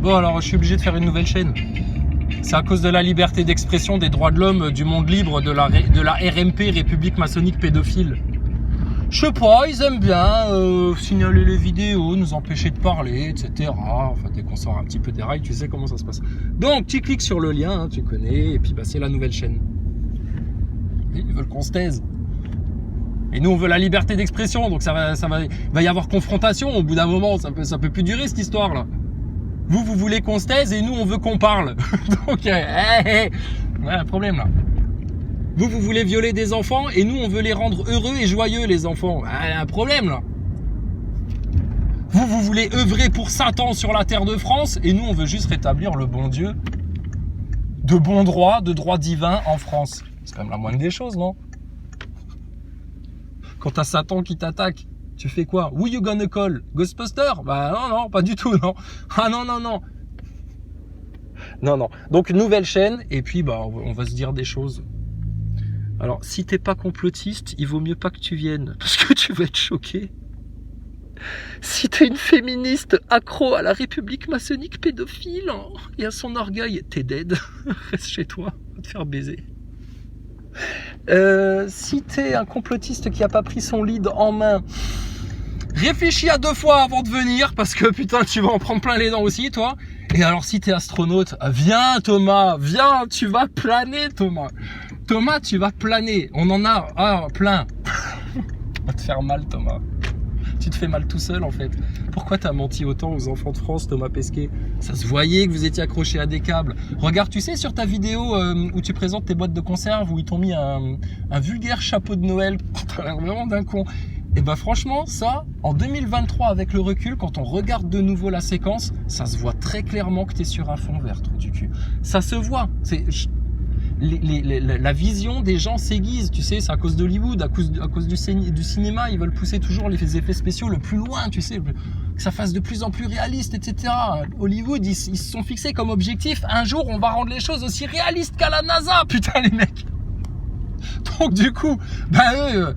Bon, alors je suis obligé de faire une nouvelle chaîne. C'est à cause de la liberté d'expression, des droits de l'homme, du monde libre, de la RMP, République maçonnique pédophile. Je sais pas, ils aiment bien signaler les vidéos, nous empêcher de parler, etc. Enfin, dès qu'on sort un petit peu des rails, tu sais comment ça se passe. Donc, tu cliques sur le lien, hein, tu connais, et puis bah, c'est la nouvelle chaîne. Ils veulent qu'on se taise. Et nous, on veut la liberté d'expression, donc il va y avoir confrontation au bout d'un moment. Ça peut plus durer cette histoire-là. Vous voulez qu'on se taise et nous, on veut qu'on parle. Donc, ouais, un problème là. Vous voulez violer des enfants et nous, on veut les rendre heureux et joyeux, les enfants. Un problème là. Vous voulez œuvrer pour Satan sur la terre de France et nous, on veut juste rétablir le bon Dieu de bon droit, de droit divin en France. C'est quand même la moindre des choses, non? Quand t'as Satan qui t'attaque, tu fais quoi? Who you gonna call? Ghostbuster? Bah non, pas du tout, non. Ah non. Non. Donc nouvelle chaîne, et puis bah on va se dire des choses. Alors si t'es pas complotiste, il vaut mieux pas que tu viennes, parce que tu vas être choqué. Si t'es une féministe accro à la République maçonnique pédophile et à son orgueil, t'es dead. Reste chez toi, va te faire baiser. Si t'es un complotiste qui a pas pris son lead en main, réfléchis à 2 fois avant de venir, parce que putain tu vas en prendre plein les dents aussi toi. Et alors si t'es astronaute, viens Thomas, viens, tu vas planer Thomas. Thomas, tu vas planer, on en a plein. Va te faire mal Thomas. Tu te fais mal tout seul en fait. Pourquoi t'as menti autant aux enfants de France, Thomas Pesquet? Ça se voyait que vous étiez accroché à des câbles. Regarde, tu sais, sur ta vidéo où tu présentes tes boîtes de conserve, où ils t'ont mis un vulgaire chapeau de Noël. T'as l'air vraiment d'un con. Et bah franchement, ça, en 2023, avec le recul, quand on regarde de nouveau la séquence, ça se voit très clairement que t'es sur un fond vert, trou du cul. Ça se voit. La vision des gens s'aiguise, tu sais, c'est à cause d'Hollywood, à cause du cinéma, ils veulent pousser toujours les effets spéciaux le plus loin, tu sais, que ça fasse de plus en plus réaliste, etc. Hollywood, ils se sont fixés comme objectif, un jour on va rendre les choses aussi réalistes qu'à la NASA, putain les mecs. Donc du coup, bah eux,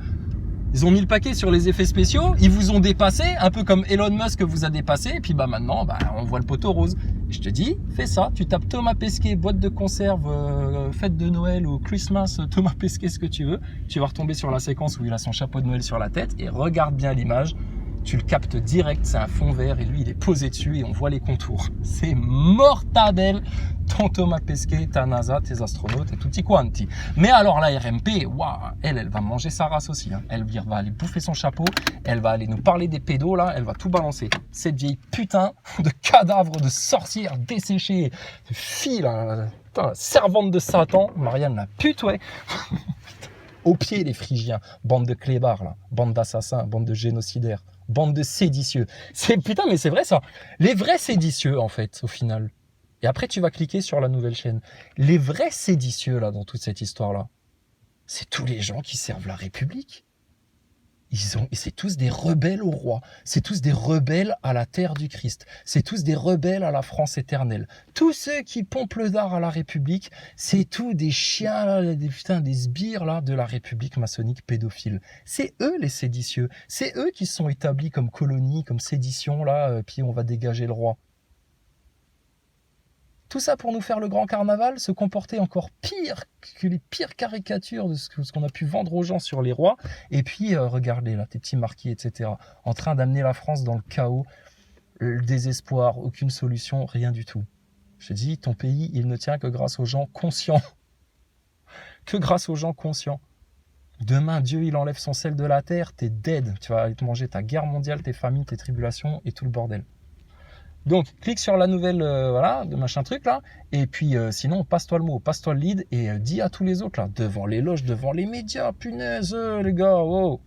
ils ont mis le paquet sur les effets spéciaux, ils vous ont dépassé, un peu comme Elon Musk vous a dépassé, et puis bah maintenant, bah, on voit le poteau rose. Je te dis, fais ça, tu tapes Thomas Pesquet, boîte de conserve, fête de Noël ou Christmas, Thomas Pesquet, ce que tu veux. Tu vas retomber sur la séquence où il a son chapeau de Noël sur la tête et regarde bien l'image. Tu le captes direct, c'est un fond vert et lui il est posé dessus et on voit les contours. C'est mortadelle, ton Thomas Pesquet, ta NASA, tes astronautes et tutti quanti. Mais alors la RMP, waouh, elle va manger sa race aussi. Hein. Elle va aller bouffer son chapeau, elle va aller nous parler des pédos là, elle va tout balancer. Cette vieille putain de cadavre de sorcière desséchée, de fille là, putain, servante de Satan, Marianne la pute, ouais. Au pied les Phrygiens, bande de clébards là, bande d'assassins, bande de génocidaires. Bande de séditieux. Putain, mais c'est vrai ça. Les vrais séditieux, en fait, au final. Et après, tu vas cliquer sur la nouvelle chaîne. Les vrais séditieux, là, dans toute cette histoire-là, c'est tous les gens qui servent la République. C'est tous des rebelles au roi. C'est tous des rebelles à la terre du Christ. C'est tous des rebelles à la France éternelle. Tous ceux qui pompent le dard à la République, c'est tous des chiens, là, des sbires là, de la République maçonnique pédophile. C'est eux les séditieux. C'est eux qui sont établis comme colonie, comme sédition, là, puis on va dégager le roi. Tout ça pour nous faire le grand carnaval, se comporter encore pire que les pires caricatures de ce qu'on a pu vendre aux gens sur les rois. Et puis, regardez là, tes petits marquis, etc. En train d'amener la France dans le chaos, le désespoir, aucune solution, rien du tout. Je te dis, ton pays, il ne tient que grâce aux gens conscients. Que grâce aux gens conscients. Demain, Dieu, il enlève son sel de la terre, t'es dead. Tu vas aller te manger ta guerre mondiale, tes familles, tes tribulations et tout le bordel. Donc, clique sur la nouvelle, voilà, de machin truc là, et puis sinon, passe-toi le mot, passe-toi le lead, et dis à tous les autres là, devant les loges, devant les médias, punaise, les gars, wow.